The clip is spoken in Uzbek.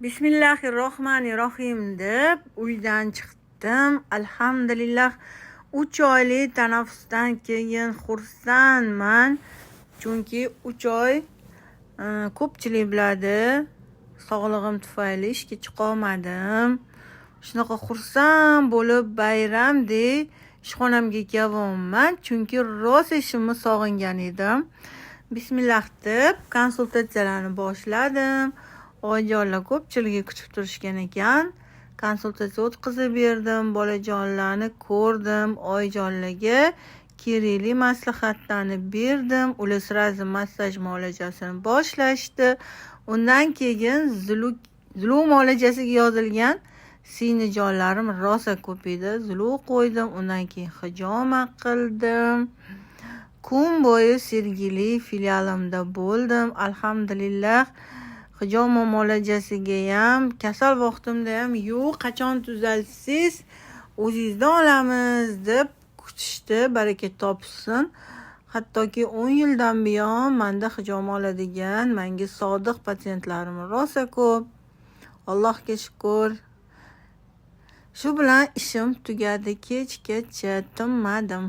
Bismillahirrohmanirrohim deb uydan chiqdim. Alhamdulillah 3 oylik tanaffusdan keyin xursandman. Chunki 3 oy ko'pchilik biladi, sog'lig'im tufayli ishga chiqolmadim. Shunaqa xursand bo'lib bayramdek ishxonamga kelyapman, chunki rosa ishimni sog'ingan edim. Bismillah deb konsultatsiyalarni boshladim. Oyijonlar ko'pchiligi kutib turishgan ekan. Konsultatsiya o'tkazib berdim, bolajonlarni ko'rdim, oyijonlarga kerakli maslahatlarni berdim. Ular sразу massaj muolajasini boshlashdi. Undan keyin zulu muolajasiga yozilgan sinajonlarim rosa ko'p edi. Zulu qo'ydim, undan keyin hijoma qildim. Kun bo'yi Sergeli filialimda bo'ldim. Alhamdulillah. Hijoma muolajasiga ham, kasal vaqtimda ham yo'q, qachon tuzalsiz o'zingizdan olamiz deb kutishdi. Baraka topsin. Hattoki 10 yildan buyon menda hijoma oladigan, menga sodiq patsientlarim rosa ko'p. Allohga shukr. Shu bilan ishim tugadi, kechgacha tinmadim.